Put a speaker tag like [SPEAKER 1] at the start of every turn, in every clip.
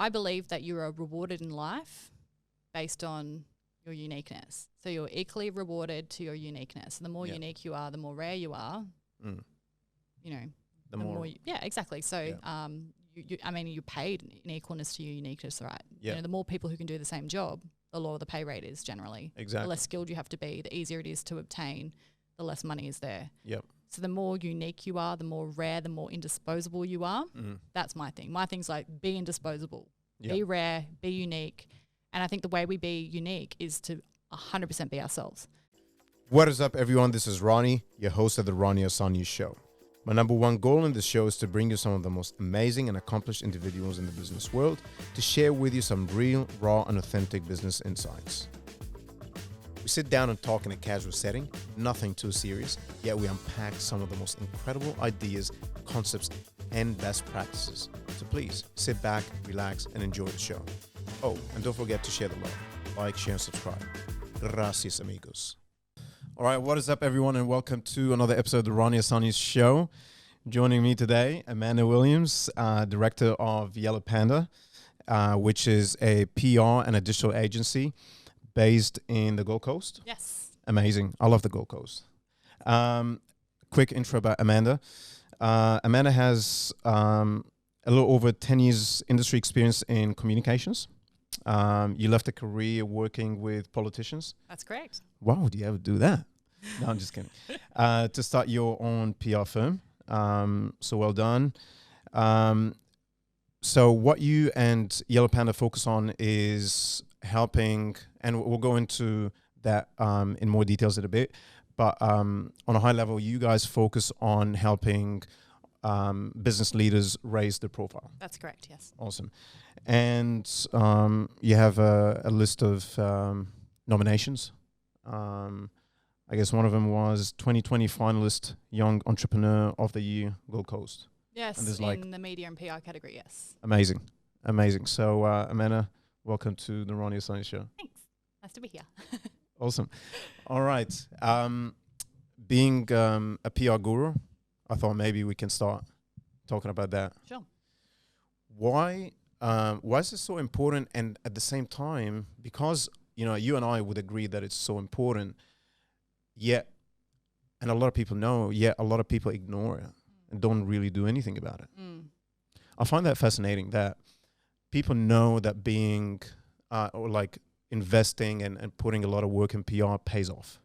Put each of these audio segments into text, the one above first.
[SPEAKER 1] I believe that you are rewarded in life based on your uniqueness. So you're equally rewarded to your uniqueness. And the more unique you are, the more rare you are, you know, the more exactly. So, you're paid in equalness to your uniqueness, right?
[SPEAKER 2] Yeah.
[SPEAKER 1] You know, the more people who can do the same job, the lower the pay rate is generally.
[SPEAKER 2] Exactly.
[SPEAKER 1] The less skilled you have to be, the easier it is to obtain, the less money is there.
[SPEAKER 2] Yep.
[SPEAKER 1] So the more unique you are, the more rare, the more indisposable you are. That's my thing. My thing's like be indisposable, be rare, be unique. And I think the way we be unique is to 100% be ourselves.
[SPEAKER 2] What is up, everyone? This is Ronnie, your host of the Ronnie Asani Show. My number one goal in this show is to bring you some of the most amazing and accomplished individuals in the business world to share with you some real, raw, and authentic business insights. We sit down and talk in a casual setting, nothing too serious, yet we unpack some of the most incredible ideas, concepts, and best practices. So please sit back, relax, and enjoy the show. Oh, and don't forget to share the love. Like, share, and subscribe. Gracias, amigos. All right, what is up, everyone, and welcome to another episode of the Ronnie Asani Show. Joining me today, Amanda Williams, director of Yellowpanda, which is a PR and a digital agency based in the Gold Coast.
[SPEAKER 1] Yes.
[SPEAKER 2] Amazing. I love the Gold Coast. Quick intro about Amanda. Amanda has a little over 10 years industry experience in communications. You left a career working with politicians.
[SPEAKER 1] That's correct.
[SPEAKER 2] Why would you ever do that? No, I'm just kidding. To start your own PR firm. So well done. So what you and Yellowpanda focus on is helping, and we'll go into that in more details in a bit, but on a high level, you guys focus on helping business leaders raise their profile.
[SPEAKER 1] That's correct, yes.
[SPEAKER 2] Awesome. And you have a list of nominations. I guess one of them was 2020 finalist Young Entrepreneur of the Year, Gold Coast.
[SPEAKER 1] Yes, in the media and PR category, yes.
[SPEAKER 2] Amazing. So, Amanda, welcome to the Ronnie Asani Show.
[SPEAKER 1] Thanks. Nice to be here.
[SPEAKER 2] Awesome. All right. Being a PR guru, I thought maybe we can start talking about that.
[SPEAKER 1] Sure.
[SPEAKER 2] Why is this so important? And at the same time, because you and I would agree that it's so important, yet, and a lot of people know, yet a lot of people ignore it and don't really do anything about it. I find that fascinating that people know that being or like investing and putting a lot of work in PR pays off,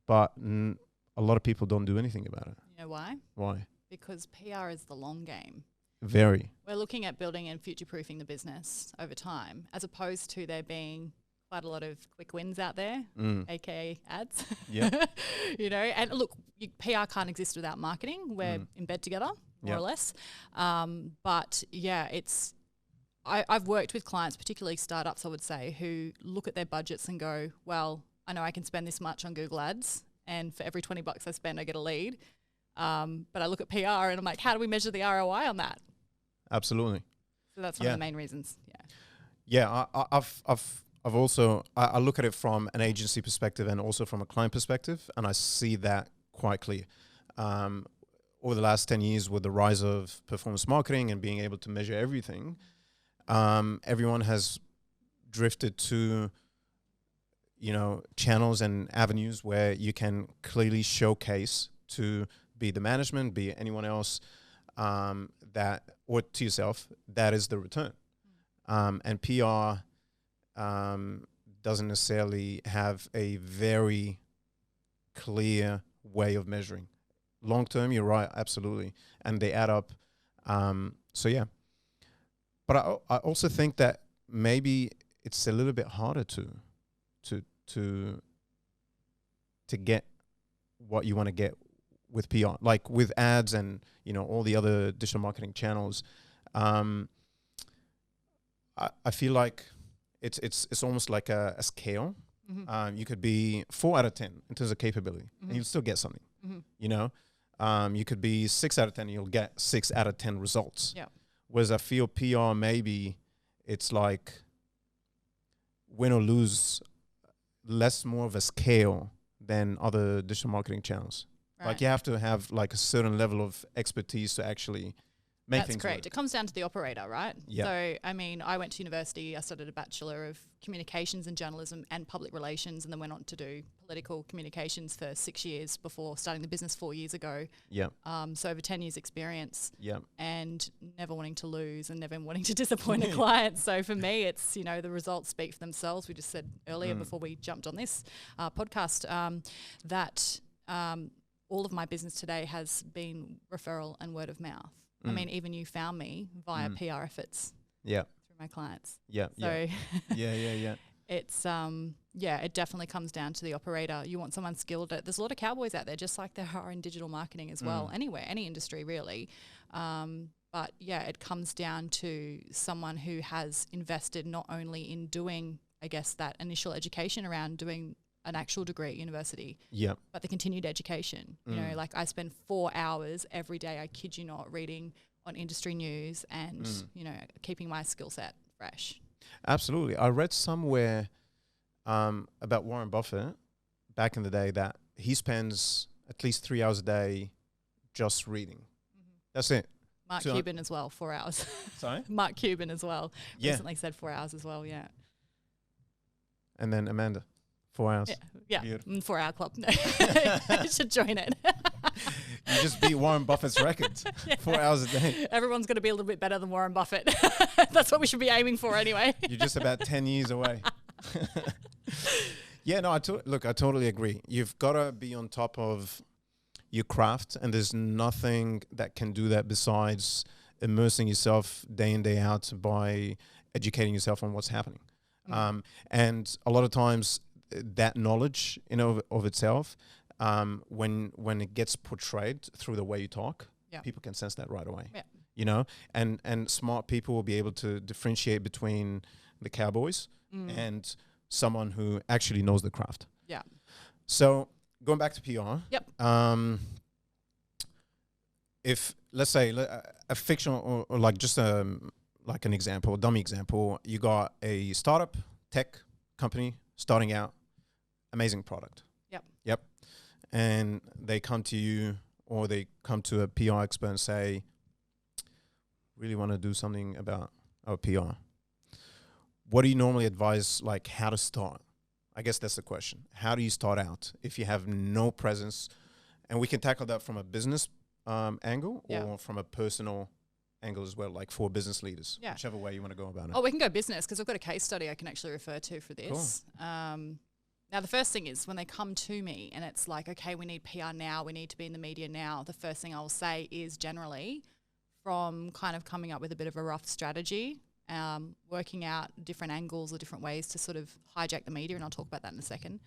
[SPEAKER 2] but a lot of people don't do anything about it.
[SPEAKER 1] You know why?
[SPEAKER 2] Why?
[SPEAKER 1] Because PR is the long game.
[SPEAKER 2] Very.
[SPEAKER 1] We're looking at building and future-proofing the business over time, as opposed to there being quite a lot of quick wins out there, aka ads.
[SPEAKER 2] Yeah.
[SPEAKER 1] And look, PR can't exist without marketing. We're in bed together, more or less. But yeah, I've worked with clients, particularly startups, I would say, who look at their budgets and go, well, I know I can spend this much on Google Ads, and for every $20 I spend, I get a lead. But I look at PR and I'm like, how do we measure the ROI on that?
[SPEAKER 2] Absolutely.
[SPEAKER 1] So that's one of the main reasons.
[SPEAKER 2] Yeah. I've also, I look at it from an agency perspective and also from a client perspective, and I see that quite clear. Over the last 10 years with the rise of performance marketing and being able to measure everything, everyone has drifted to, channels and avenues where you can clearly showcase to be the management, be anyone else, or to yourself, that is the return. And PR doesn't necessarily have a very clear way of measuring. Long term, you're right, absolutely, and they add up. So yeah, but I also think that maybe it's a little bit harder to get what you want to get with PR, like with ads and all the other digital marketing channels. I feel like it's almost like a scale. You could be 4 out of 10 in terms of capability, and you'll still get something. You could be 6 out of 10, and you'll get 6 out of 10 results.
[SPEAKER 1] Yeah.
[SPEAKER 2] Whereas I feel PR, maybe it's like win or lose, less more of a scale than other digital marketing channels. Right. Like you have to have like a certain level of expertise to actually Make
[SPEAKER 1] That's
[SPEAKER 2] things
[SPEAKER 1] correct.
[SPEAKER 2] work.
[SPEAKER 1] It comes down to the operator, right?
[SPEAKER 2] Yeah.
[SPEAKER 1] So, I mean, I went to university. I studied a Bachelor of Communications and Journalism and Public Relations, and then went on to do political communications for 6 years before starting the business 4 years ago.
[SPEAKER 2] Yeah.
[SPEAKER 1] So over 10 years experience.
[SPEAKER 2] Yeah.
[SPEAKER 1] And never wanting to lose and never wanting to disappoint a client. So for me, it's, you know, the results speak for themselves. We just said earlier before we jumped on this podcast that all of my business today has been referral and word of mouth. I mean, even you found me via PR efforts.
[SPEAKER 2] Yeah.
[SPEAKER 1] Through my clients.
[SPEAKER 2] Yeah.
[SPEAKER 1] So
[SPEAKER 2] Yeah.
[SPEAKER 1] it's it definitely comes down to the operator. You want someone skilled at. There's a lot of cowboys out there, just like there are in digital marketing as well. Anywhere, any industry really. But yeah, it comes down to someone who has invested not only in doing, I guess, that initial education around doing an actual degree at university, but the continued education. You know, like I spend 4 hours every day, I kid you not, reading on industry news and, you know, keeping my skill set fresh.
[SPEAKER 2] Absolutely. I read somewhere about Warren Buffett back in the day that he spends at least 3 hours a day just reading. That's it.
[SPEAKER 1] Mark Cuban as well, 4 hours.
[SPEAKER 2] Sorry?
[SPEAKER 1] Mark Cuban as well. Recently said 4 hours as well, yeah.
[SPEAKER 2] And then Amanda, 4 hours.
[SPEAKER 1] Yeah. 4 hour club. No. You should join it.
[SPEAKER 2] You just beat Warren Buffett's record. 4 hours a day.
[SPEAKER 1] Everyone's going to be a little bit better than Warren Buffett. That's what we should be aiming for anyway.
[SPEAKER 2] You're just about 10 years away. Yeah, no, I totally agree. You've got to be on top of your craft, and there's nothing that can do that besides immersing yourself day in, day out by educating yourself on what's happening. And a lot of times that knowledge in of itself, when it gets portrayed through the way you talk, people can sense that right away. Yeah. You know, and smart people will be able to differentiate between the cowboys and someone who actually knows the craft. Yeah. So going back to PR. Yep. If let's say a fictional or like just like an example, a dummy example, you got a startup tech company starting out, amazing product. Yep. And they come to you or they come to a PR expert and say, really want to do something about our PR. What do you normally advise, like how to start? I guess that's the question. How do you start out if you have no presence? And we can tackle that from a business angle or from a personal angle as well, like for business leaders, whichever way you want to go about it.
[SPEAKER 1] Oh, we can go business because I've got a case study I can actually refer to for this. Cool. Now, the first thing is when they come to me and it's like, okay, we need PR now, we need to be in the media now, the first thing I'll say is generally from kind of coming up with a bit of a rough strategy, working out different angles or different ways to sort of hijack the media, and I'll talk about that in a second,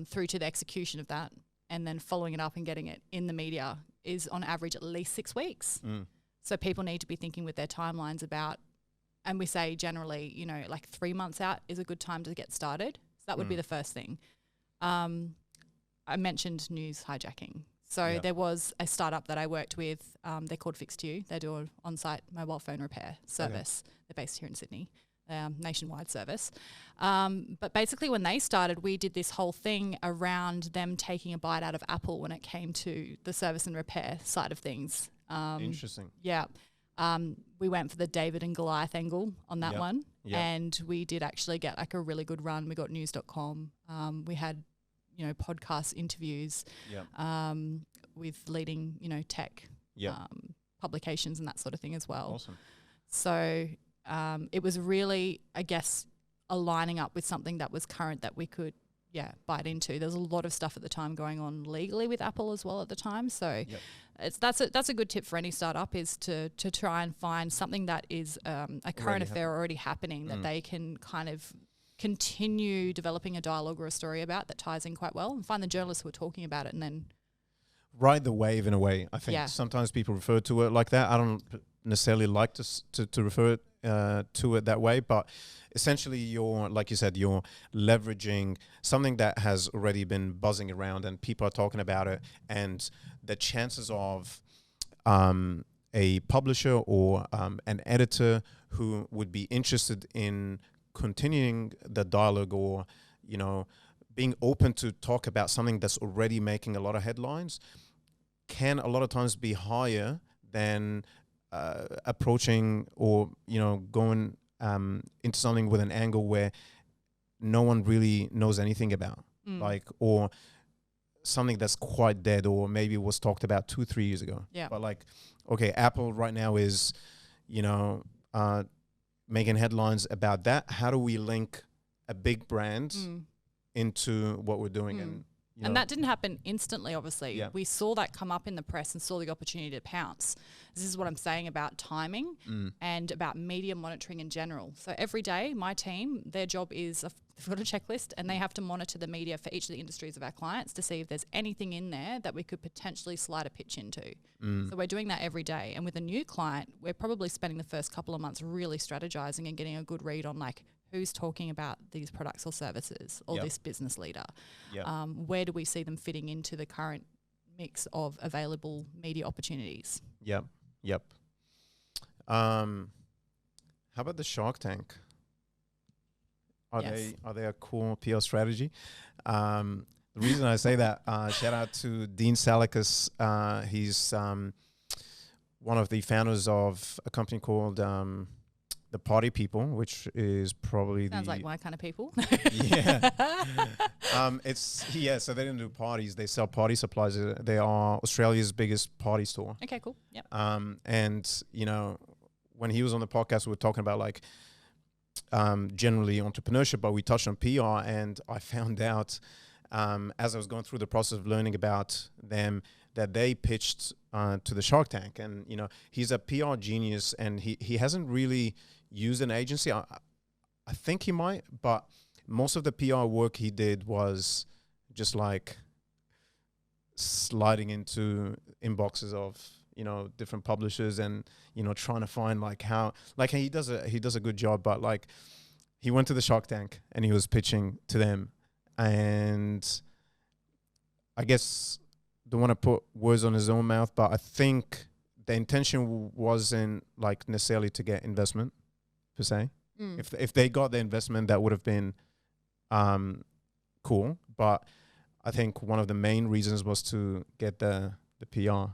[SPEAKER 1] through to the execution of that, and then following it up and getting it in the media is on average at least 6 weeks. So people need to be thinking with their timelines about, and we say generally, you know, like 3 months out is a good time to get started. So that would be the first thing. I mentioned news hijacking. So there was a startup that I worked with. They're called Fixed2. They do an on-site mobile phone repair service. Okay. They're based here in Sydney, nationwide service. But basically when they started, we did this whole thing around them taking a bite out of Apple when it came to the service and repair side of things.
[SPEAKER 2] Interesting.
[SPEAKER 1] Yeah. We went for the David and Goliath angle on that one. And we did actually get like a really good run. We got news.com. We had, you know, podcast interviews with leading, you know, tech publications and that sort of thing as well.
[SPEAKER 2] Awesome.
[SPEAKER 1] So it was really, I guess, aligning up with something that was current that we could, bite into. There's a lot of stuff at the time going on legally with Apple as well at the time. So that's a good tip for any startup is to try and find something that is a current affair already happening that they can kind of continue developing a dialogue or a story about that ties in quite well, and find the journalists who are talking about it and then
[SPEAKER 2] ride the wave in a way. I think sometimes people refer to it like that. I don't necessarily like to refer to it that way, but essentially you're, like you said, you're leveraging something that has already been buzzing around and people are talking about it, and the chances of a publisher or an editor who would be interested in continuing the dialogue or, you know, being open to talk about something that's already making a lot of headlines can a lot of times be higher than approaching or, going into something with an angle where no one really knows anything about, like, or something that's quite dead, or maybe was talked about 2-3 years ago.
[SPEAKER 1] Yeah.
[SPEAKER 2] But like, okay, Apple right now is, making headlines about that. How do we link a big brand into what we're doing? And
[SPEAKER 1] that didn't happen instantly, obviously.
[SPEAKER 2] Yeah.
[SPEAKER 1] We saw that come up in the press and saw the opportunity to pounce. This is what I'm saying about timing and about media monitoring in general. So every day, my team, their job is they've got a checklist and they have to monitor the media for each of the industries of our clients to see if there's anything in there that we could potentially slide a pitch into. So we're doing that every day. And with a new client, we're probably spending the first couple of months really strategizing and getting a good read on like who's talking about these products or services or this business leader. Where do we see them fitting into the current mix of available media opportunities?
[SPEAKER 2] Yep. How about the Shark Tank? Are they a cool PR strategy? The reason I say that, shout out to Dean Salakas. He's one of the founders of a company called The Party People, which is probably
[SPEAKER 1] Sounds like my kind of people.
[SPEAKER 2] Yeah. So they don't do parties. They sell party supplies. They are Australia's biggest party store.
[SPEAKER 1] Okay, cool. Yep.
[SPEAKER 2] And, when he was on the podcast, we were talking about like generally entrepreneurship, but we touched on PR, and I found out as I was going through the process of learning about them that they pitched to the Shark Tank. And, he's a PR genius, and he hasn't really used an agency. I think he might, but most of the PR work he did was just like sliding into inboxes of, different publishers and, trying to find like how, like he does a good job, but like he went to the Shark Tank and he was pitching to them. And I guess don't want to put words on his own mouth, but I think the intention wasn't like necessarily to get investment per se. If they got the investment, that would have been cool. But I think one of the main reasons was to get the PR.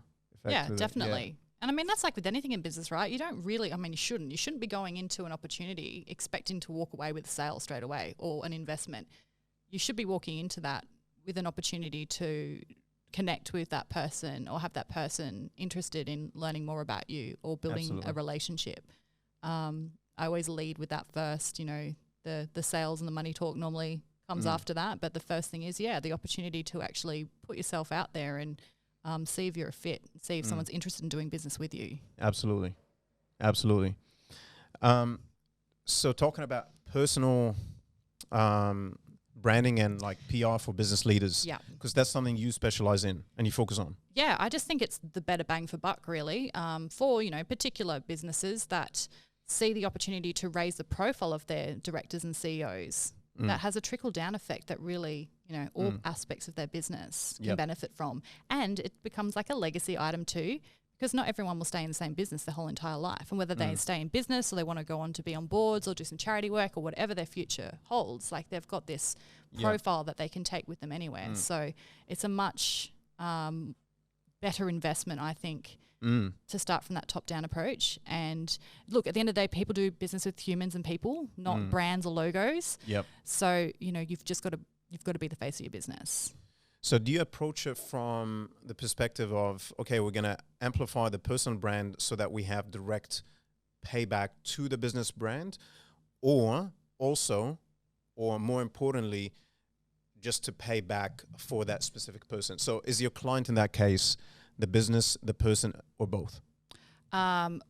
[SPEAKER 1] Yeah, definitely. And I mean, that's like with anything in business, right? You don't really, you shouldn't be going into an opportunity expecting to walk away with a sale straight away or an investment. You should be walking into that with an opportunity to connect with that person or have that person interested in learning more about you or building a relationship. I always lead with that first, the sales and the money talk normally comes after that. But the first thing is, the opportunity to actually put yourself out there and see if you're a fit, see if someone's interested in doing business with you.
[SPEAKER 2] Absolutely. So talking about personal branding and like PR for business leaders, because that's something you specialize in and you focus on. Yeah,
[SPEAKER 1] I just think it's the better bang for buck, really, for particular businesses that see the opportunity to raise the profile of their directors and CEOs. That has a trickle-down effect that really, all aspects of their business can benefit from. And it becomes like a legacy item too, because not everyone will stay in the same business their whole entire life. And whether they stay in business or they want to go on to be on boards or do some charity work or whatever their future holds, like they've got this profile that they can take with them anywhere. So it's a much better investment, I think, to start from that top-down approach. And look, at the end of the day, people do business with humans and people, not brands or logos. So, you've got to be the face of your business.
[SPEAKER 2] So do you approach it from the perspective of, okay, we're going to amplify the personal brand so that we have direct payback to the business brand, or also, or more importantly, just to pay back for that specific person? So is your client in that case the business, the person, or both?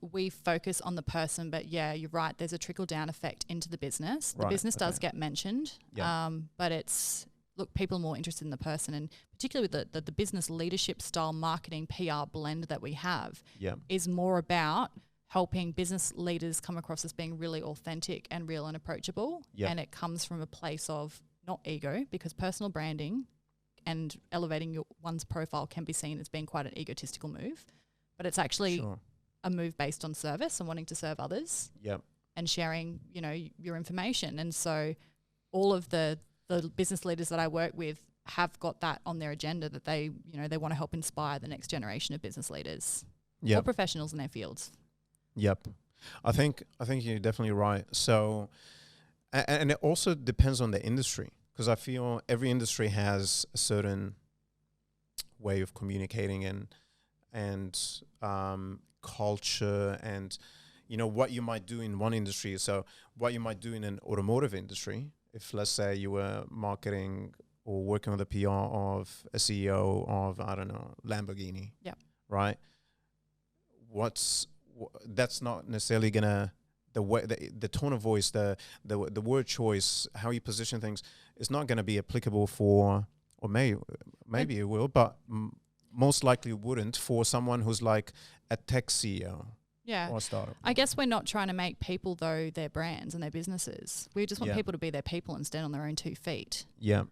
[SPEAKER 1] We focus on the person, but you're right. There's a trickle-down effect into the business. The business does get mentioned, but it's, look, people are more interested in the person, and particularly with the business leadership style marketing PR blend that we have is more about helping business leaders come across as being really authentic and real and approachable. And it comes from a place of not ego, because personal branding and elevating one's profile can be seen as being quite an egotistical move, but it's actually a move based on service and wanting to serve others and sharing, your information. And so all of the business leaders that I work with have got that on their agenda, that they want to help inspire the next generation of business leaders or professionals in their fields.
[SPEAKER 2] Yep. I think you're definitely right. So, and it also depends on the industry, because I feel every industry has a certain way of communicating and culture, and what you might do in one industry. So what you might do in an automotive industry, if let's say you were marketing or working with the PR of a CEO of, I don't know, Lamborghini.
[SPEAKER 1] Yeah.
[SPEAKER 2] Right. That's not necessarily gonna, the way, the tone of voice, the word choice, how you position things is not gonna be applicable for, or maybe it will, but most likely wouldn't for someone who's like a tech CEO.
[SPEAKER 1] Yeah.
[SPEAKER 2] Or a startup.
[SPEAKER 1] I guess we're not trying to make people, though, their brands and their businesses. We just want people to be their people and stand on their own 2 feet.
[SPEAKER 2] Yeah.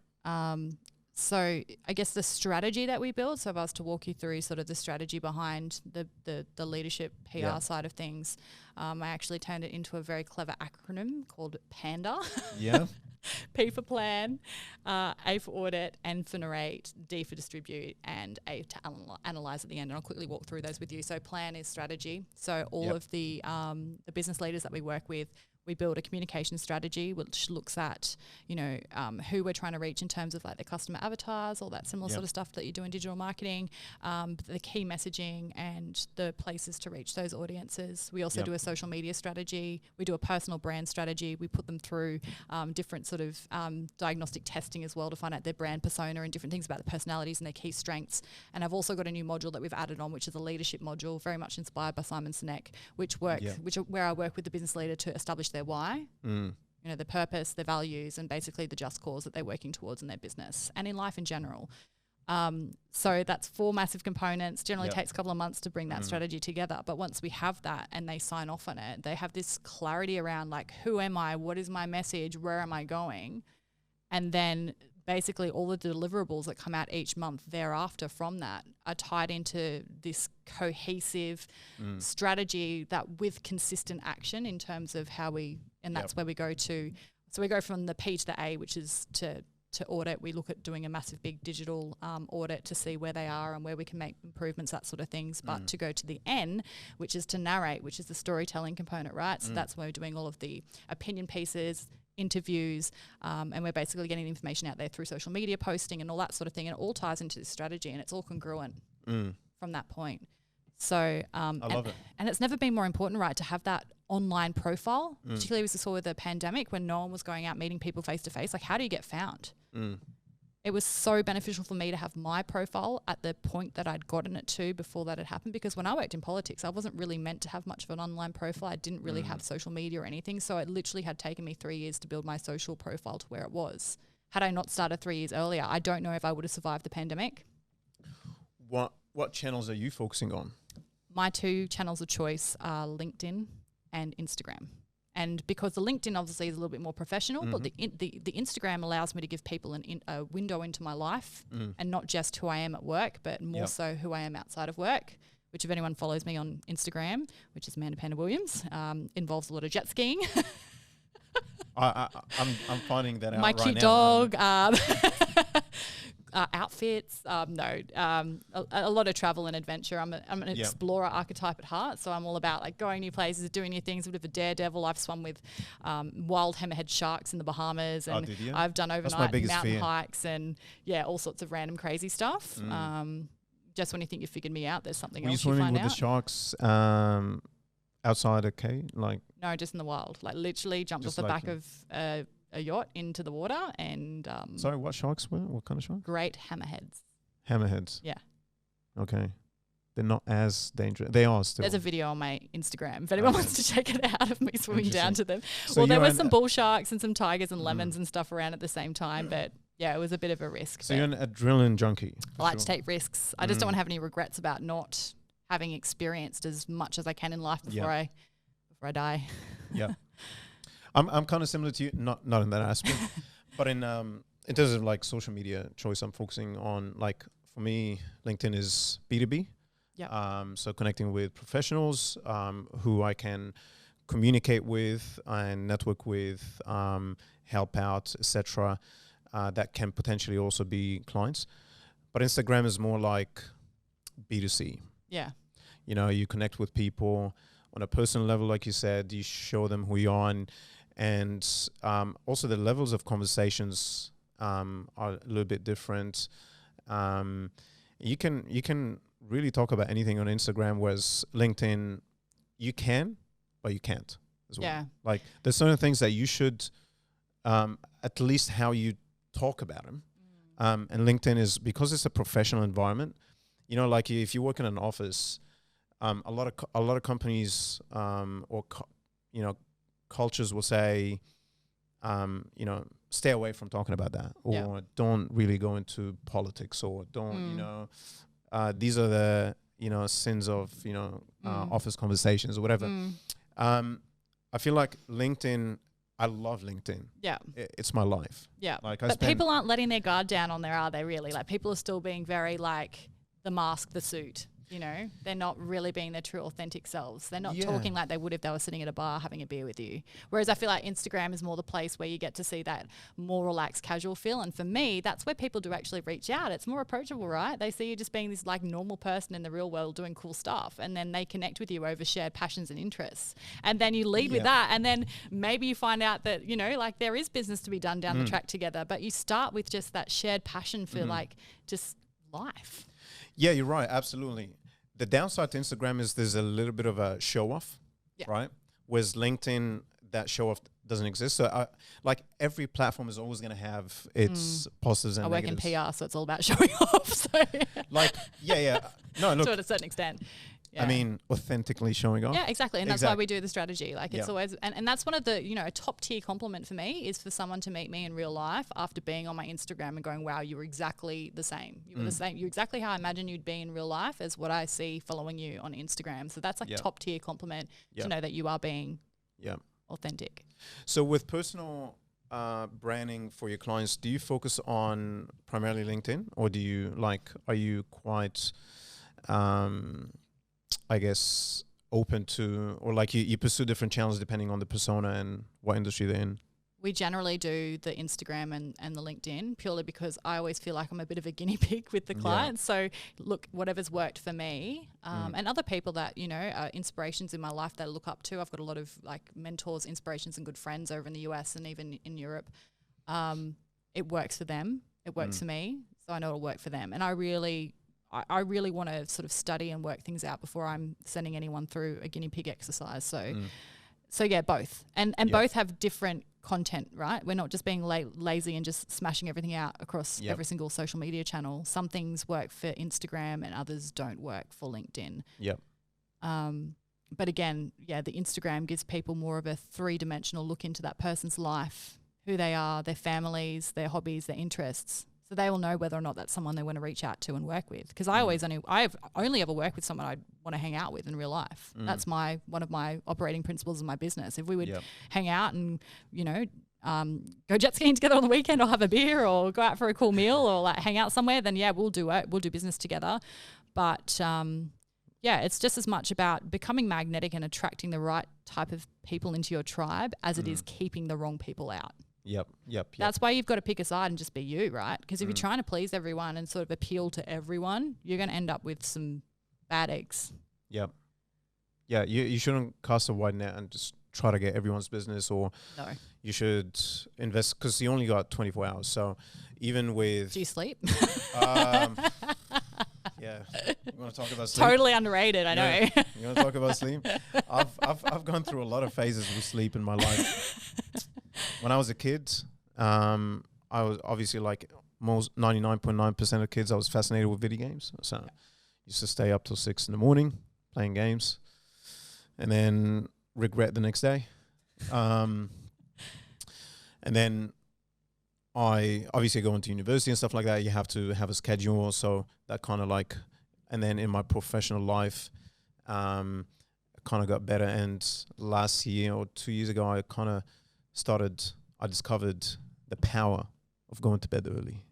[SPEAKER 1] So I guess the strategy that we build, so if I was to walk you through sort of the strategy behind the leadership PR side of things, I actually turned it into a very clever acronym called PANDA.
[SPEAKER 2] Yeah.
[SPEAKER 1] P for plan, A for audit, N for narrate, D for distribute, and A to analyze at the end. And I'll quickly walk through those with you. So plan is strategy. So all of the business leaders that we work with, we build a communication strategy which looks at, who we're trying to reach in terms of like the customer avatars, all that similar sort of stuff that you do in digital marketing, the key messaging and the places to reach those audiences. We also do a social media strategy. We do a personal brand strategy. We put them through different sort of diagnostic testing as well to find out their brand persona and different things about the personalities and their key strengths. And I've also got a new module that we've added on, which is a leadership module, very much inspired by Simon Sinek, where I work with the business leader to establish their why, their purpose, their values, and basically the just cause that they're working towards in their business and in life in general. So that's 4 massive components. Generally takes a couple of months to bring that strategy together. But once we have that and they sign off on it, they have this clarity around like, who am I? What is my message? Where am I going? And then basically all the deliverables that come out each month thereafter from that are tied into this cohesive strategy that with consistent action in terms of how and that's where we go to. So we go from the P to the A, which is to audit. We look at doing a massive big digital audit to see where they are and where we can make improvements, that sort of things. But to go to the N, which is to narrate, which is the storytelling component, right? So that's where we're doing all of the opinion pieces, interviews, and we're basically getting information out there through social media posting and all that sort of thing. And it all ties into this strategy and it's all congruent from that point. So
[SPEAKER 2] I love it.
[SPEAKER 1] And it's never been more important, right, to have that online profile, particularly as we saw with the pandemic when no one was going out meeting people face to face. Like, how do you get found? It was so beneficial for me to have my profile at the point that I'd gotten it to before that had happened, because when I worked in politics, I wasn't really meant to have much of an online profile. I didn't really have social media or anything. So it literally had taken me 3 years to build my social profile to where it was. Had I not started 3 years earlier, I don't know if I would have survived the pandemic.
[SPEAKER 2] What channels are you focusing on?
[SPEAKER 1] My 2 channels of choice are LinkedIn and Instagram. And because the LinkedIn obviously is a little bit more professional, but the Instagram allows me to give people a window into my life and not just who I am at work, but more so who I am outside of work, which if anyone follows me on Instagram, which is Amanda Panda Williams, involves a lot of jet skiing.
[SPEAKER 2] I'm finding that out
[SPEAKER 1] my
[SPEAKER 2] right
[SPEAKER 1] cute
[SPEAKER 2] now.
[SPEAKER 1] dog, outfits, a lot of travel and adventure. I'm an explorer archetype at heart, so I'm all about like going new places, doing new things, a bit of a daredevil. I've swum with wild hammerhead sharks in the Bahamas, and I've done overnight mountain hikes and all sorts of random crazy stuff. Just when you think you figured me out, there's something else you find out.
[SPEAKER 2] Were you swimming with the sharks outside a cave?
[SPEAKER 1] No, just in the wild. Like literally jumped off the back of a yacht into the water and
[SPEAKER 2] sorry, what sharks were? What kind of sharks?
[SPEAKER 1] Great hammerheads.
[SPEAKER 2] Hammerheads.
[SPEAKER 1] Yeah.
[SPEAKER 2] Okay. They're not as dangerous. They are still.
[SPEAKER 1] There's a video on my Instagram if anyone wants to check it out of me swimming down to them. So well, there were some bull sharks and some tigers and lemons and stuff around at the same time, but it was a bit of a risk.
[SPEAKER 2] So you're an adrenaline junkie.
[SPEAKER 1] I like to take risks. I just don't want to have any regrets about not having experienced as much as I can in life before I die.
[SPEAKER 2] Yeah. I'm kind of similar to you, not in that aspect, but in terms of like social media choice, I'm focusing on, like, for me, LinkedIn is B2B. Yeah. So connecting with professionals who I can communicate with and network with, help out, etc. That can potentially also be clients. But Instagram is more like B2C.
[SPEAKER 1] Yeah.
[SPEAKER 2] You connect with people on a personal level, like you said, you show them who you are, and also the levels of conversations are a little bit different. You can really talk about anything on Instagram, whereas LinkedIn, you can, but you can't as well.
[SPEAKER 1] Yeah.
[SPEAKER 2] Like there's certain things that you should, at least how you talk about them. And LinkedIn is, because it's a professional environment, you know, like if you work in an office, a lot of companies, you know, cultures will say, you know, stay away from talking about that, or don't really go into politics, or don't, you know, these are the, you know, sins of, you know, office conversations or whatever. I feel like LinkedIn, I love LinkedIn.
[SPEAKER 1] Yeah.
[SPEAKER 2] It's my life.
[SPEAKER 1] Yeah.
[SPEAKER 2] Like
[SPEAKER 1] but people aren't letting their guard down on there, are they really? Like people are still being very like the mask, the suit. You know, they're not really being their true authentic selves. They're not talking like they would if they were sitting at a bar having a beer with you. Whereas I feel like Instagram is more the place where you get to see that more relaxed, casual feel. And for me, that's where people do actually reach out. It's more approachable, right? They see you just being this like normal person in the real world doing cool stuff. And then they connect with you over shared passions and interests. And then you lead with that. And then maybe you find out that, you know, like there is business to be done down the track together. But you start with just that shared passion for like just life.
[SPEAKER 2] Yeah, you're right. Absolutely. The downside to Instagram is there's a little bit of a show off, right? Whereas LinkedIn, that show off doesn't exist. So like every platform is always going to have its positives and negatives.
[SPEAKER 1] I work in PR, so it's all about showing off. So
[SPEAKER 2] like, no, look.
[SPEAKER 1] To a certain extent. Yeah.
[SPEAKER 2] I mean, authentically showing off.
[SPEAKER 1] Yeah, exactly. And that's why we do the strategy. Like it's always, and that's one of the, you know, a top tier compliment for me is for someone to meet me in real life after being on my Instagram and going, wow, you were exactly the same. You were the same. You're exactly how I imagine you'd be in real life as what I see following you on Instagram. So that's like top tier compliment to know that you are being authentic. So
[SPEAKER 2] with personal branding for your clients, do you focus on primarily LinkedIn, or do you are you quite, I guess, open to, or like you pursue different channels depending on the persona and what industry they're in?
[SPEAKER 1] We generally do the Instagram and the LinkedIn purely because I always feel like I'm a bit of a guinea pig with the clients. So look, whatever's worked for me and other people that, you know, are inspirations in my life that I look up to. I've got a lot of like mentors, inspirations and good friends over in the US and even in Europe. It works for them. It works for me. So I know it'll work for them. And I really want to sort of study and work things out before I'm sending anyone through a guinea pig exercise. So yeah, both. And both have different content, right? We're not just being lazy and just smashing everything out across every single social media channel. Some things work for Instagram and others don't work for LinkedIn. Yep. But again, the Instagram gives people more of a three-dimensional look into that person's life, who they are, their families, their hobbies, their interests. So they will know whether or not that's someone they want to reach out to and work with. Because I've only ever worked with someone I'd want to hang out with in real life. That's one of my operating principles of my business. If we would hang out and, you know, go jet skiing together on the weekend or have a beer or go out for a cool meal or like hang out somewhere, then we'll do it. We'll do business together. But it's just as much about becoming magnetic and attracting the right type of people into your tribe as it is keeping the wrong people out. Yep. That's why you've got to pick a side and just be you, right? Because if you're trying to please everyone and sort of appeal to everyone, you're going to end up with some bad eggs. Yep. Yeah, you shouldn't cast a wide net and just try to get everyone's business, or you should invest, because you only got 24 hours. So even with... Do you sleep? Yeah. You want to talk about sleep? Totally underrated, I know. You want to talk about sleep? I've gone through a lot of phases with sleep in my life. When I was a kid, I was obviously like most 99.9% of kids, I was fascinated with video games. So I used to stay up till 6 a.m. playing games and then regret the next day. And then I obviously go into university and stuff like that. You have to have a schedule. So that kind of like, and then in my professional life, kind of got better. And last year or 2 years ago, I discovered the power of going to bed early.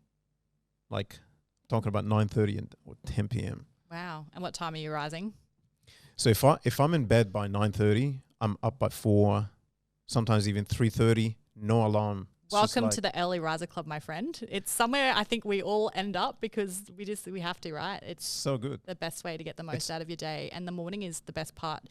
[SPEAKER 1] Like talking about 9:30 or 10 p.m. Wow. And what time are you rising? So if I'm in bed by 9:30, I'm up by 4, sometimes even 3:30, no alarm. Welcome to the early riser club, my friend. It's somewhere I think we all end up because we have to, right? It's so good. The best way to get the most out of your day. And the morning is the best part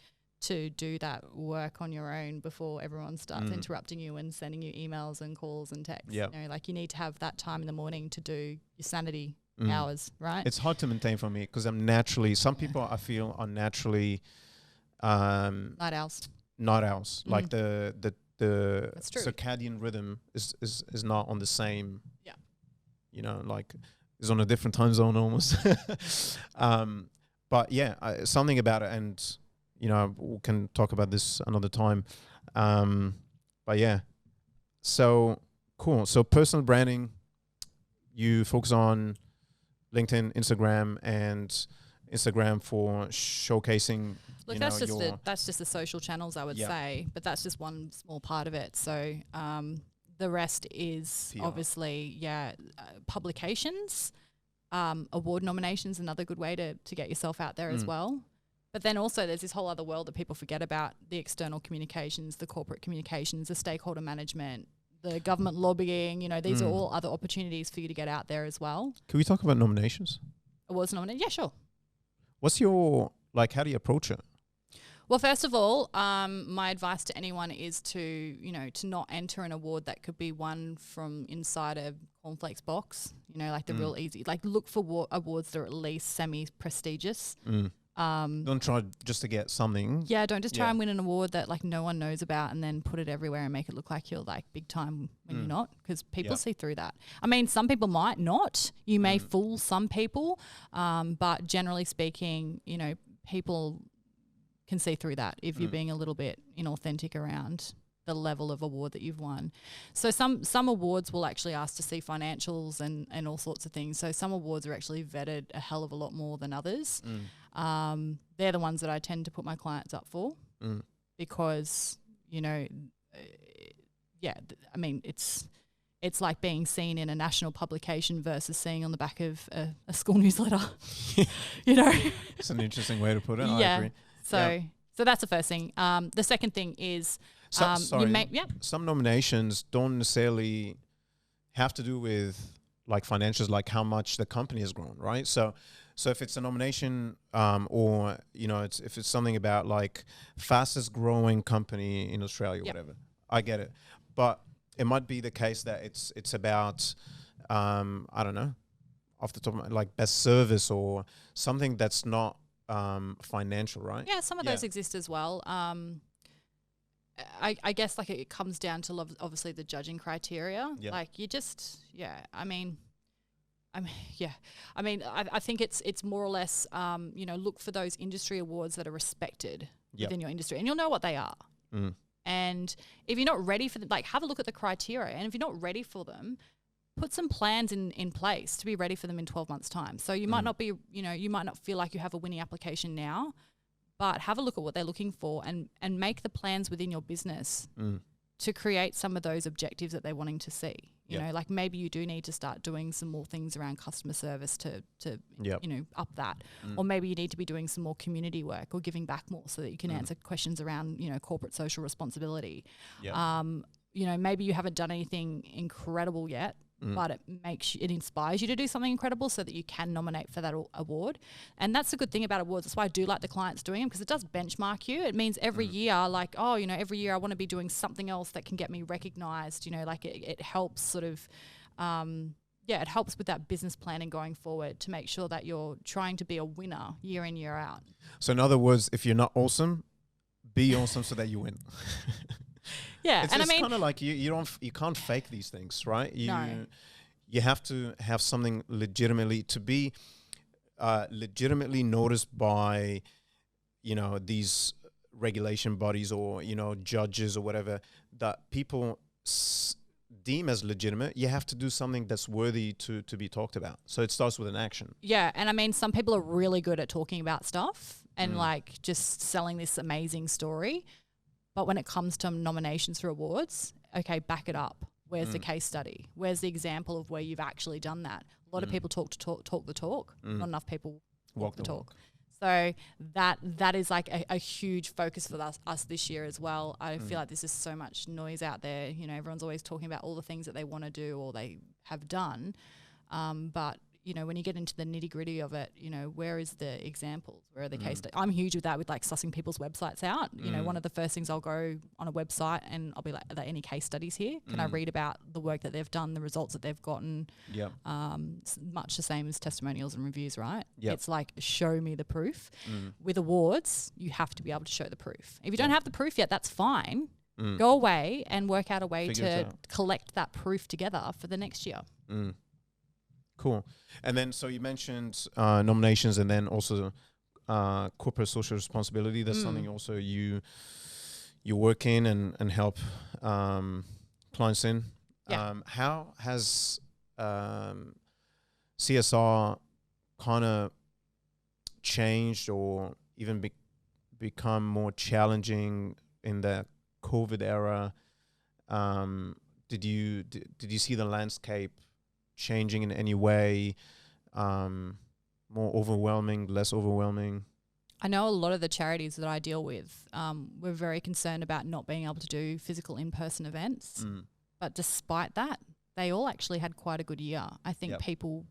[SPEAKER 1] to do that work on your own before everyone starts interrupting you and sending you emails and calls and texts.
[SPEAKER 2] Yep.
[SPEAKER 1] You know, like you need to have that time in the morning to do your sanity hours, right?
[SPEAKER 2] It's hard to maintain for me because I'm naturally, some people I feel are naturally
[SPEAKER 1] Night owls.
[SPEAKER 2] Like the
[SPEAKER 1] That's true.
[SPEAKER 2] circadian rhythm is not on the same,
[SPEAKER 1] Yeah.
[SPEAKER 2] you know, like is on a different time zone almost. But yeah, something about it, and you know, we can talk about this another time. But yeah, so cool. So personal branding, you focus on LinkedIn, Instagram, and Instagram for showcasing.
[SPEAKER 1] Look, that's just the social channels, I would say, but that's just one small part of it. So the rest is
[SPEAKER 2] PR.
[SPEAKER 1] obviously, publications, award nominations, another good way to get yourself out there as well. But then also there's this whole other world that people forget about, the external communications, the corporate communications, the stakeholder management, the government lobbying. You know, these are all other opportunities for you to get out there as well.
[SPEAKER 2] Can we talk about nominations?
[SPEAKER 1] Awards nominated? Yeah, sure.
[SPEAKER 2] What's your, like, how do you approach it?
[SPEAKER 1] Well, first of all, my advice to anyone is to not enter an award that could be won from inside a cornflakes box, you know, like the real easy, like look for awards that are at least semi-prestigious.
[SPEAKER 2] Don't try just to get something.
[SPEAKER 1] Yeah, don't just try and win an award that like no one knows about and then put it everywhere and make it look like you're like big time when you're not, because people see through that. I mean, some people might not. You may fool some people, but generally speaking, you know, people can see through that if you're being a little bit inauthentic around the level of award that you've won. So some awards will actually ask to see financials and all sorts of things. So some awards are actually vetted a hell of a lot more than others. They're the ones that I tend to put my clients up for because, you know, I mean, it's like being seen in a national publication versus seeing on the back of a school newsletter, you know.
[SPEAKER 2] It's an interesting way to put it.
[SPEAKER 1] Yeah.
[SPEAKER 2] I agree.
[SPEAKER 1] So that's the first thing. The second thing is
[SPEAKER 2] some nominations don't necessarily have to do with like financials, like how much the company has grown, right? So if it's a nomination, or you know, if it's something about like fastest growing company in Australia, whatever, I get it. But it might be the case that it's about I don't know, off the top of my, like best service or something that's not financial, right?
[SPEAKER 1] Yeah, some of those exist as well. I guess like it comes down to obviously the judging criteria. Like you just, I think it's more or less, you know, look for those industry awards that are respected within your industry, and you'll know what they are. And if you're not ready for them, like have a look at the criteria, and if you're not ready for them, put some plans in place to be ready for them in 12 months' time. So you might not be, you know, you might not feel like you have a winning application now, but have a look at what they're looking for and make the plans within your business to create some of those objectives that they're wanting to see. You know, like maybe you do need to start doing some more things around customer service to you know, up that. Or maybe you need to be doing some more community work or giving back more so that you can answer questions around, you know, corporate social responsibility. You know, maybe you haven't done anything incredible yet, but it inspires you to do something incredible so that you can nominate for that award. And that's the good thing about awards. That's why I do like the clients doing them, because it does benchmark you. It means every year, like, oh, you know, every year I want to be doing something else that can get me recognized. You know, like it helps sort of, it helps with that business planning going forward to make sure that you're trying to be a winner year in, year out.
[SPEAKER 2] So in other words, if you're not awesome, be awesome so that you win.
[SPEAKER 1] Yeah,
[SPEAKER 2] it's kind of like you can't fake these things, right? You have to have something legitimately to be legitimately noticed by, you know, these regulation bodies or, you know, judges or whatever that people deem as legitimate. You have to do something that's worthy to be talked about. So it starts with an action.
[SPEAKER 1] Yeah, and I mean, some people are really good at talking about stuff and like just selling this amazing story. But when it comes to nominations for awards, okay, back it up. Where's the case study? Where's the example of where you've actually done that? A lot of people talk the talk. Not enough people walk the talk. So that is like a huge focus for us this year as well. I feel like there's just so much noise out there. You know, everyone's always talking about all the things that they want to do or they have done. But you know, when you get into the nitty gritty of it, you know, where is the examples? Where are the case studies? I'm huge with that, with like sussing people's websites out. You know, one of the first things I'll go on a website and I'll be like, are there any case studies here? Can I read about the work that they've done, the results that they've gotten?
[SPEAKER 2] Yeah.
[SPEAKER 1] Much the same as testimonials and reviews, right?
[SPEAKER 2] Yep.
[SPEAKER 1] It's like, show me the proof. With awards, you have to be able to show the proof. If you don't have the proof yet, that's fine. Go away and work out a way to collect that proof together for the next year.
[SPEAKER 2] Cool. And then, so you mentioned nominations, and then also corporate social responsibility. That's something also you work in and help clients in.
[SPEAKER 1] Yeah.
[SPEAKER 2] How has CSR kind of changed or even become more challenging in the COVID era? Did you see the landscape changing in any way? More overwhelming, less overwhelming?
[SPEAKER 1] I know a lot of the charities that I deal with were very concerned about not being able to do physical in-person events. But despite that, they all actually had quite a good year. I think people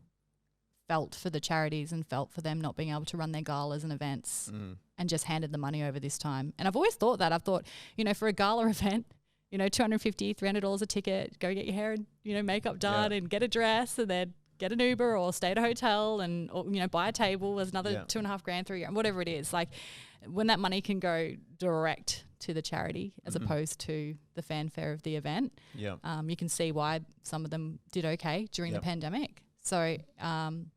[SPEAKER 1] felt for the charities and felt for them not being able to run their galas and events and just handed the money over this time. And I've always thought that. I've thought, you know, for a gala event, you know, $250, $300 a ticket, go get your hair and, you know, makeup done and get a dress and then get an Uber or stay at a hotel and, or, you know, buy a table was another $2,500, $3,000, whatever it is. Like when that money can go direct to the charity as opposed to the fanfare of the event, you can see why some of them did okay during the pandemic. So,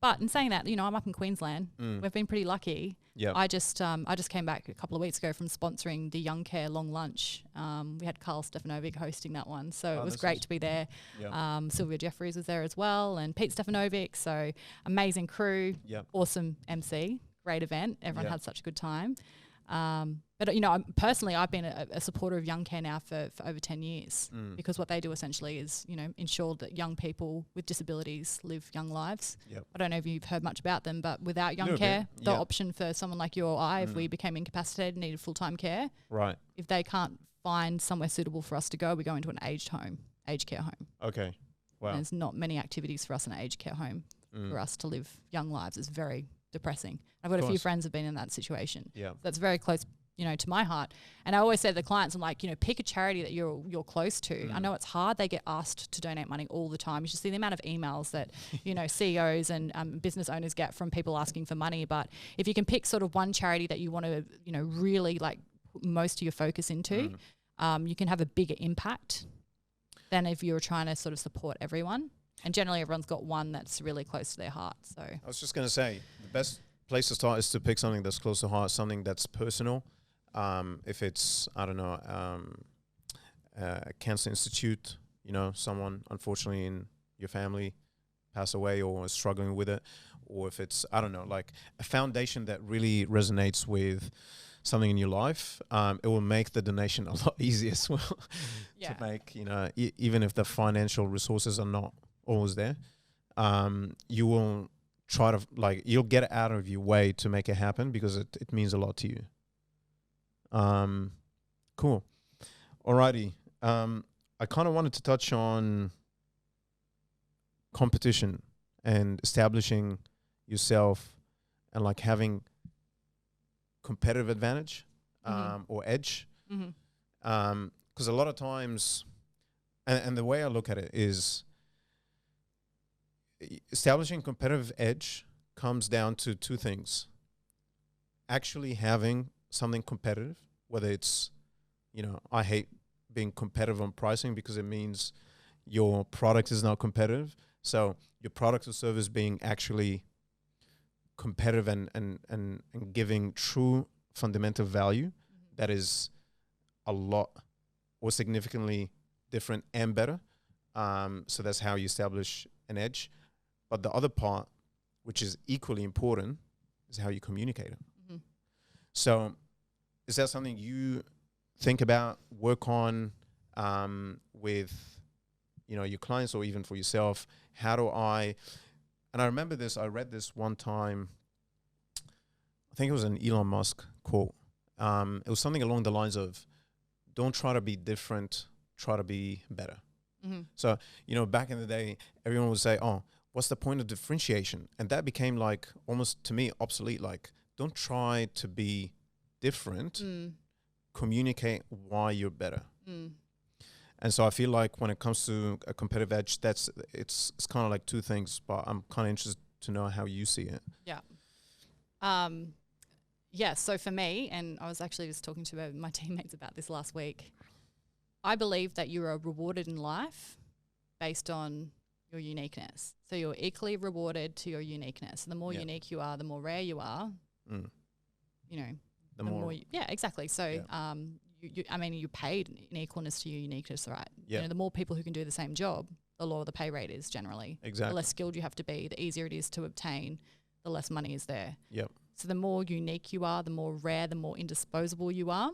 [SPEAKER 1] but in saying that, you know, I'm up in Queensland. We've been pretty lucky. I just came back a couple of weeks ago from sponsoring the Young Care Long Lunch. We had Carl Stefanovic hosting that one, so it was great to be there. Sylvia Jeffries was there as well, and Pete Stefanovic. So amazing crew, awesome MC, great event. Everyone had such a good time. But, you know, I've been a supporter of Young Care now for over 10 years because what they do essentially is, you know, ensure that young people with disabilities live young lives. I don't know if you've heard much about them, but without Young Care, the option for someone like you or I, if we became incapacitated and needed full-time care, if they can't find somewhere suitable for us to go, we go into an aged care home.
[SPEAKER 2] Okay. Wow.
[SPEAKER 1] And there's not many activities for us in an aged care home for us to live young lives. It's very depressing. I've got a few friends who've been in that situation. So that's very close, you know, to my heart. And I always say to the clients, I'm like, you know, pick a charity that you're close to. I know it's hard. They get asked to donate money all the time. You should see the amount of emails that, you know, CEOs and business owners get from people asking for money. But if you can pick sort of one charity that you want to, you know, really like put most of your focus into, you can have a bigger impact than if you're trying to sort of support everyone. And generally everyone's got one that's really close to their heart. So
[SPEAKER 2] I was just going to say, the best place to start is to pick something that's close to heart, something that's personal. If it's, I don't know, a cancer institute, you know, someone unfortunately in your family passed away or is struggling with it, or if it's, I don't know, like a foundation that really resonates with something in your life, it will make the donation a lot easier as well to make, you know, even if the financial resources are not always there, you will try to, like, you'll get it out of your way to make it happen because it means a lot to you. Cool. Alrighty. I kind of wanted to touch on competition and establishing yourself and like having competitive advantage, or edge. Because a lot of times, and the way I look at it is establishing competitive edge comes down to two things. Actually having something competitive, whether it's, you know, I hate being competitive on pricing because it means your product is not competitive. So your product or service being actually competitive and giving true fundamental value that is a lot or significantly different and better. So that's how you establish an edge. But the other part, which is equally important, is how you communicate it. So is that something you think about, work on with, you know, your clients or even for yourself? How do I, and I remember this, I read this one time, I think it was an Elon Musk quote. It was something along the lines of, don't try to be different, try to be better. So, you know, back in the day, everyone would say, oh, what's the point of differentiation? And that became like almost to me obsolete. Like, don't try to be different. Communicate why you're better. And so I feel like when it comes to a competitive edge, it's kind of like two things, but I'm kind of interested to know how you see it.
[SPEAKER 1] Yeah. Yeah, so for me, and I was actually just talking to my teammates about this last week, I believe that you are rewarded in life based on your uniqueness. So you're equally rewarded to your uniqueness. The more unique you are, the more rare you are, you know, the more yeah, exactly. So you're paid in equalness to your uniqueness, right?
[SPEAKER 2] Yeah.
[SPEAKER 1] You know, the more people who can do the same job, the lower the pay rate is generally.
[SPEAKER 2] Exactly.
[SPEAKER 1] The less skilled you have to be, the easier it is to obtain, the less money is there.
[SPEAKER 2] Yep.
[SPEAKER 1] So the more unique you are, the more rare, the more indisposable you are.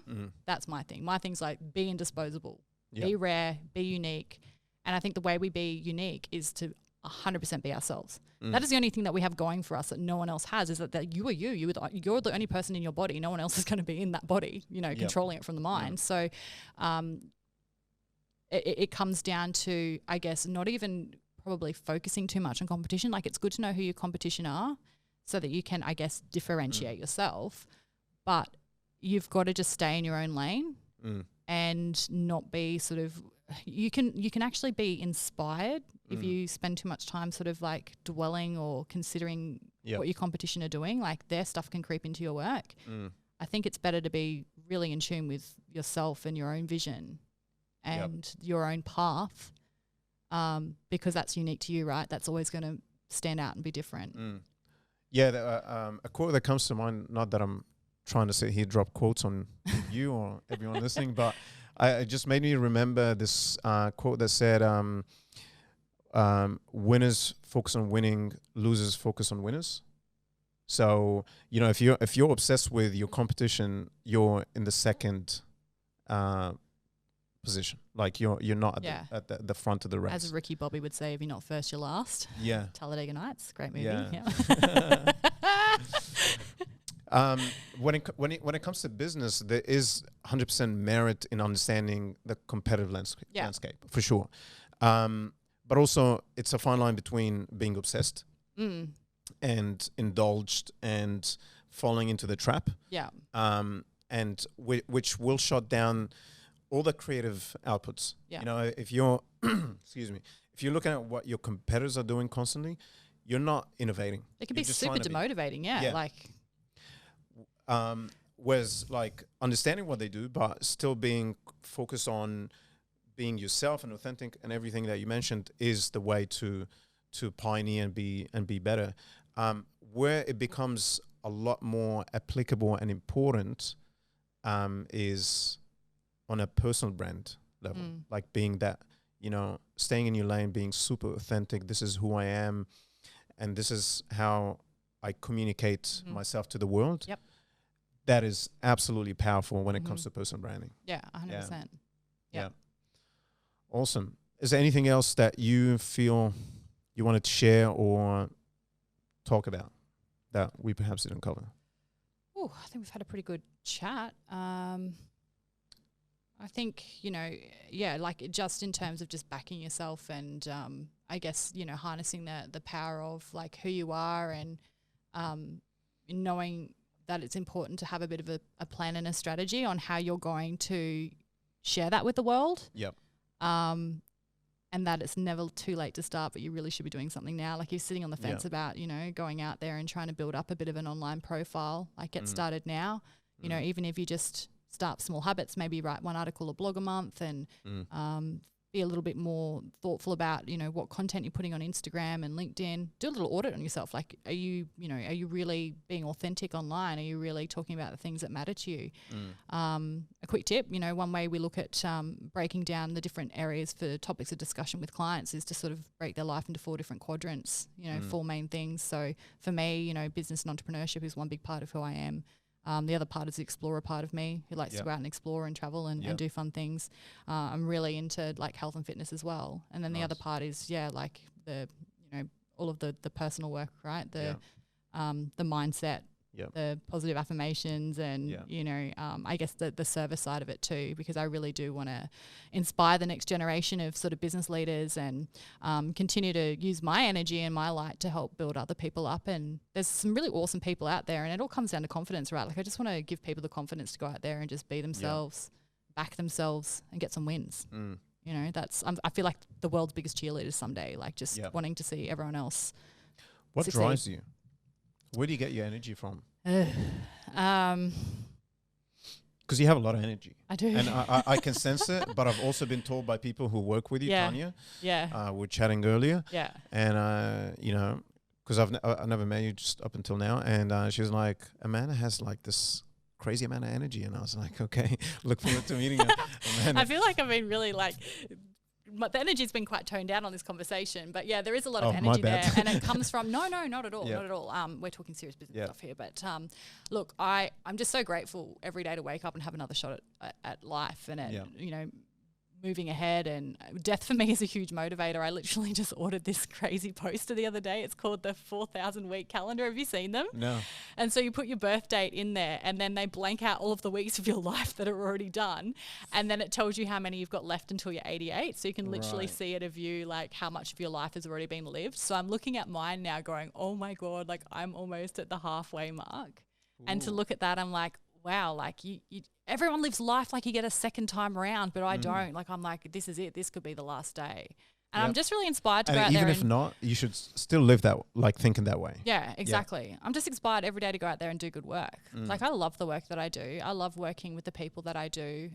[SPEAKER 1] That's my thing. My thing's like be indisposable, be rare, be unique. And I think the way we be unique is to 100% be ourselves. That is the only thing that we have going for us that no one else has, is that you are you. You're the only person in your body. No one else is going to be in that body, you know, controlling it from the mind. So it comes down to, I guess, not even probably focusing too much on competition. Like, it's good to know who your competition are so that you can, I guess, differentiate yourself. But you've got to just stay in your own lane and not be sort of – you can actually be inspired if you spend too much time sort of like dwelling or considering what your competition are doing. Like, their stuff can creep into your work. I think it's better to be really in tune with yourself and your own vision and your own path, because that's unique to you, right? That's always going to stand out and be different.
[SPEAKER 2] Yeah, a quote that comes to mind, not that I'm trying to sit here drop quotes on you or everyone listening, but it just made me remember this quote that said, winners focus on winning, losers focus on winners. So, you know, if you're obsessed with your competition, you're in the second position. Like, you're not at the front of the race.
[SPEAKER 1] As Ricky Bobby would say, if you're not first, you're last.
[SPEAKER 2] Yeah.
[SPEAKER 1] Talladega Nights, great movie.
[SPEAKER 2] Yeah. When it comes to business, there is 100% merit in understanding the competitive landscape, for sure. But also, it's a fine line between being obsessed and indulged and falling into the trap. Yeah. And which will shut down all the creative outputs. Yeah. You know, if you're, excuse me, if you're looking at what your competitors are doing constantly, you're not innovating.
[SPEAKER 1] It can be super demotivating. Yeah. Like.
[SPEAKER 2] Whereas, like, understanding what they do, but still being focused on being yourself and authentic and everything that you mentioned is the way to pioneer and be better. Where it becomes a lot more applicable and important is on a personal brand level, like being that, you know, staying in your lane, being super authentic. This is who I am, and this is how I communicate myself to the world. Yep. That is absolutely powerful when it comes to personal branding.
[SPEAKER 1] Yeah, 100%.
[SPEAKER 2] Yeah. Awesome. Is there anything else that you feel you wanted to share or talk about that we perhaps didn't cover?
[SPEAKER 1] Oh, I think we've had a pretty good chat. I think, you know, like just in terms of just backing yourself and I guess, you know, harnessing the power of like who you are and knowing that it's important to have a bit of a plan and a strategy on how you're going to share that with the world. Yep. And that it's never too late to start, but you really should be doing something now. Like, you're sitting on the fence about, you know, going out there and trying to build up a bit of an online profile. Like, get started now. You know, even if you just start small habits, maybe write one article or blog a month and be a little bit more thoughtful about, you know, what content you're putting on Instagram and LinkedIn. Do a little audit on yourself. Like, are you really being authentic online? Are you really talking about the things that matter to you? A quick tip, you know, one way we look at breaking down the different areas for topics of discussion with clients is to sort of break their life into 4 different quadrants, you know, 4 main things. So for me, you know, business and entrepreneurship is one big part of who I am. The other part is the explorer part of me who likes to go out and explore and travel and do fun things. I'm really into like health and fitness as well. And then the other part is, like the, you know, all of the personal work, right? The mindset, the positive affirmations and, you know, I guess the service side of it too, because I really do want to inspire the next generation of sort of business leaders and continue to use my energy and my light to help build other people up. And there's some really awesome people out there, and it all comes down to confidence, right? Like I just want to give people the confidence to go out there and just be themselves, back themselves and get some wins. You know, that's I feel like the world's biggest cheerleaders someday, like just wanting to see everyone else succeed.
[SPEAKER 2] Drives you? Where do you get your energy from? Because you have a lot of energy.
[SPEAKER 1] I do.
[SPEAKER 2] And I can sense it, but I've also been told by people who work with you, Tanya.
[SPEAKER 1] Yeah.
[SPEAKER 2] We were chatting earlier.
[SPEAKER 1] Yeah.
[SPEAKER 2] And, you know, because I've never met you just up until now. And she was like, Amanda has like this crazy amount of energy. And I was like, okay, look forward to meeting her. Amanda.
[SPEAKER 1] I feel like I've been really like... the energy's been quite toned down on this conversation, but yeah, there is a lot of energy there, and it comes from no, not at all, not at all. We're talking serious business stuff here, but look, I'm just so grateful every day to wake up and have another shot at life and at you know, moving ahead. And death for me is a huge motivator. I literally just ordered this crazy poster the other day. It's called the 4,000 week calendar. Have you seen them?
[SPEAKER 2] No.
[SPEAKER 1] And so you put your birth date in there, and then they blank out all of the weeks of your life that are already done. And then it tells you how many you've got left until you're 88. So you can literally see at a view, like how much of your life has already been lived. So I'm looking at mine now going, oh my God, like I'm almost at the halfway mark. Ooh. And to look at that, I'm like, wow, like you everyone lives life like you get a second time around, but I don't. Like I'm like, this is it. This could be the last day. And I'm just really inspired to go out there.
[SPEAKER 2] Even if not, you should still live that, like thinking that way.
[SPEAKER 1] Yeah, exactly. Yeah. I'm just inspired every day to go out there and do good work. Like I love the work that I do. I love working with the people that I do.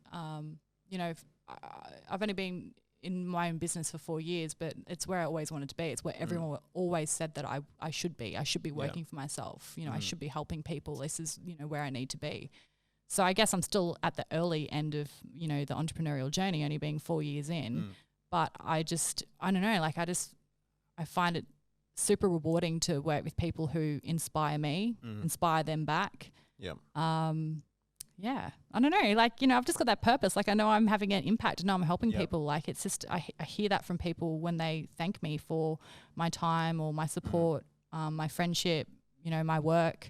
[SPEAKER 1] You know, I've only been in my own business for 4 years, but it's where I always wanted to be. It's where everyone always said that I should be. I should be working for myself. You know, I should be helping people. This is, you know, where I need to be. So I guess I'm still at the early end of, you know, the entrepreneurial journey, only being 4 years in. But I don't know, like I find it super rewarding to work with people who inspire me, inspire them back.
[SPEAKER 2] Yeah.
[SPEAKER 1] Yeah, I don't know, like, you know, I've just got that purpose. Like I know I'm having an impact. I know I'm helping people. Like it's just, I hear that from people when they thank me for my time or my support, my friendship, you know, my work.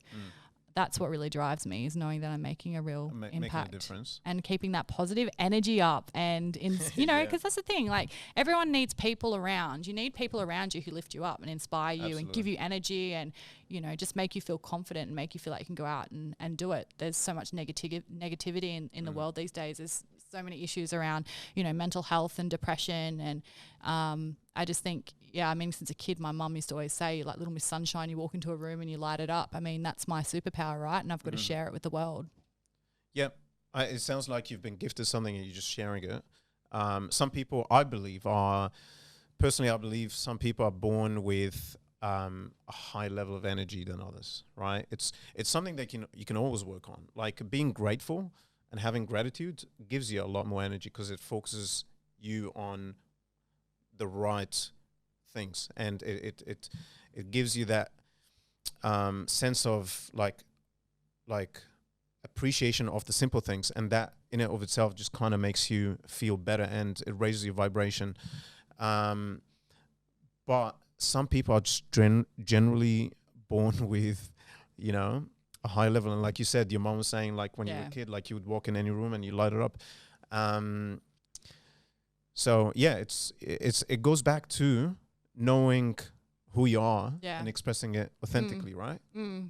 [SPEAKER 1] That's what really drives me, is knowing that I'm making a real impact,
[SPEAKER 2] a difference,
[SPEAKER 1] and keeping that positive energy up. And you know, because that's the thing, like everyone needs people around. You need people around you who lift you up and inspire you and give you energy and, you know, just make you feel confident and make you feel like you can go out and do it. There's so much negativity in the world these days. There's so many issues around, you know, mental health and depression. And I just think, I mean, since a kid, my mum used to always say, like Little Miss Sunshine, you walk into a room and you light it up. I mean, that's my superpower, right? And I've got to share it with the world.
[SPEAKER 2] Yeah. It sounds like you've been gifted something and you're just sharing it. Some people, I believe, I believe some people are born with a high level of energy than others, right? It's something that you can always work on. Like being grateful and having gratitude gives you a lot more energy because it focuses you on the right things, and it gives you that sense of like appreciation of the simple things, and that in and of itself just kind of makes you feel better and it raises your vibration. But some people are just generally born with, you know, a high level, and like you said, your mom was saying, like when you were a kid, like you would walk in any room and you light it up. So yeah, it goes back to knowing who you are and expressing it authentically, right?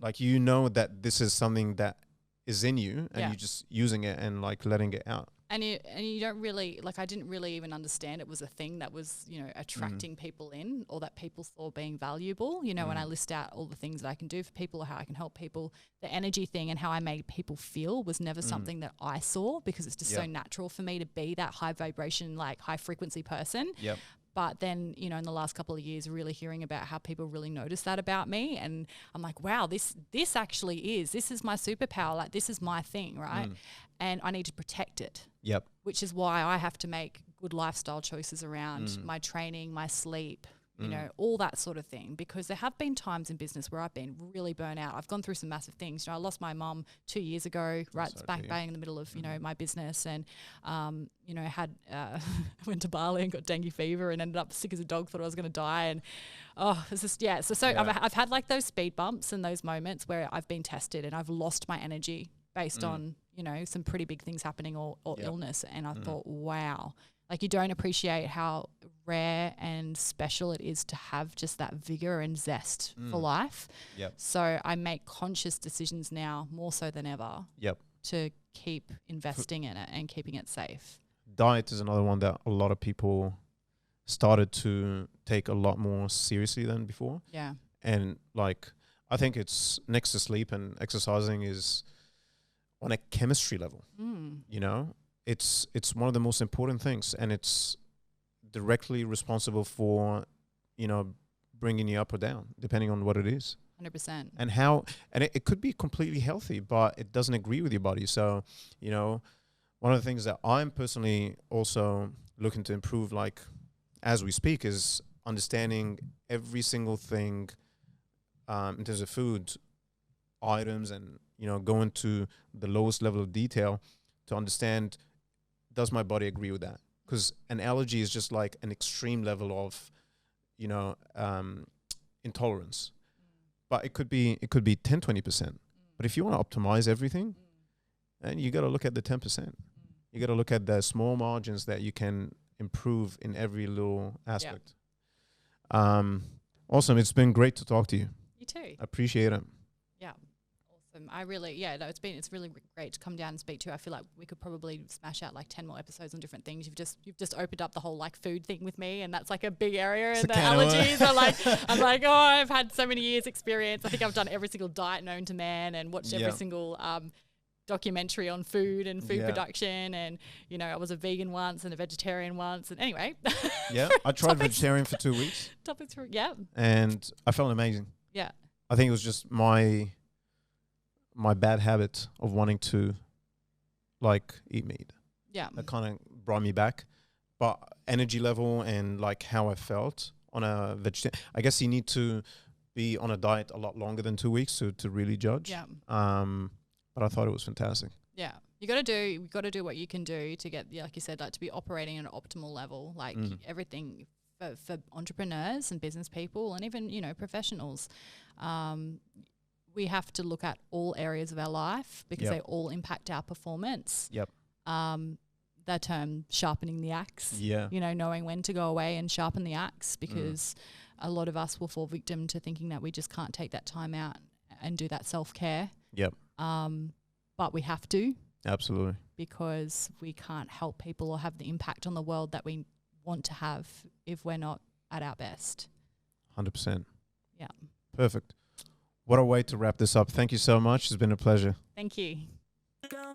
[SPEAKER 2] Like, you know that this is something that is in you, and you're just using it and like letting it out.
[SPEAKER 1] And you don't really, like, I didn't really even understand it was a thing that was, you know, attracting people in, or that people saw being valuable. You know, when I list out all the things that I can do for people or how I can help people, the energy thing and how I made people feel was never something that I saw, because it's just so natural for me to be that high vibration, like high frequency person.
[SPEAKER 2] Yep.
[SPEAKER 1] But then, you know, in the last couple of years, really hearing about how people really notice that about me. And I'm like, wow, this actually this is my superpower. Like, this is my thing, right? And I need to protect it.
[SPEAKER 2] Yep.
[SPEAKER 1] Which is why I have to make good lifestyle choices around my training, my sleep, you know, all that sort of thing, because there have been times in business where I've been really burnt out. I've gone through some massive things. You know, I lost my mum 2 years ago, right bang in the middle of, you know, my business, and, you know, had went to Bali and got dengue fever and ended up sick as a dog, thought I was going to die. And, it's just, I've had like those speed bumps and those moments where I've been tested and I've lost my energy based on, you know, some pretty big things happening or illness. And I thought, wow. Like, you don't appreciate how rare and special it is to have just that vigor and zest for life.
[SPEAKER 2] Yep.
[SPEAKER 1] So I make conscious decisions now more so than ever.
[SPEAKER 2] Yep.
[SPEAKER 1] To keep investing in it and keeping it safe.
[SPEAKER 2] Diet is another one that a lot of people started to take a lot more seriously than before.
[SPEAKER 1] Yeah.
[SPEAKER 2] And like, I think it's next to sleep and exercising is on a chemistry level, you know? It's one of the most important things, and it's directly responsible for, you know, bringing you up or down, depending on what it is.
[SPEAKER 1] 100%.
[SPEAKER 2] And how, and it could be completely healthy, but it doesn't agree with your body. So, you know, one of the things that I'm personally also looking to improve, like as we speak, is understanding every single thing in terms of food items, and, you know, going to the lowest level of detail to understand, does my body agree with that? Because an allergy is just like an extreme level of, you know, intolerance. But it could be 10, 20%. But if you want to optimize everything, then you got to look at the 10%. You got to look at the small margins that you can improve in every little aspect. Awesome. It's been great to talk to you.
[SPEAKER 1] You too.
[SPEAKER 2] I appreciate it.
[SPEAKER 1] Yeah. I really, it's really great to come down and speak to you. I feel like we could probably smash out like 10 more episodes on different things. You've just opened up the whole like food thing with me, and that's like a big area. And the allergies I'm like, oh, I've had so many years experience. I think I've done every single diet known to man and watched every single documentary on food and food production. And, you know, I was a vegan once and a vegetarian once. And anyway.
[SPEAKER 2] Yeah. I tried vegetarian for 2 weeks.
[SPEAKER 1] Yeah.
[SPEAKER 2] And I felt amazing.
[SPEAKER 1] Yeah.
[SPEAKER 2] I think it was just my bad habit of wanting to like eat meat. Yeah. That kind of brought me back. But energy level and like how I felt on a vegetarian, I guess you need to be on a diet a lot longer than 2 weeks to really judge. Yeah. But I thought it was fantastic.
[SPEAKER 1] Yeah. You got to do what you can do to get, like you said, like to be operating at an optimal level, like everything for entrepreneurs and business people and even, you know, professionals. We have to look at all areas of our life because they all impact our performance. Yep. That term, sharpening the axe. Yeah. You know, knowing when to go away and sharpen the axe, because a lot of us will fall victim to thinking that we just can't take that time out and do that self-care. Yep. But we have to. Absolutely. Because we can't help people or have the impact on the world that we want to have if we're not at our best. 100%. Yeah. Perfect. What a way to wrap this up. Thank you so much. It's been a pleasure. Thank you. Go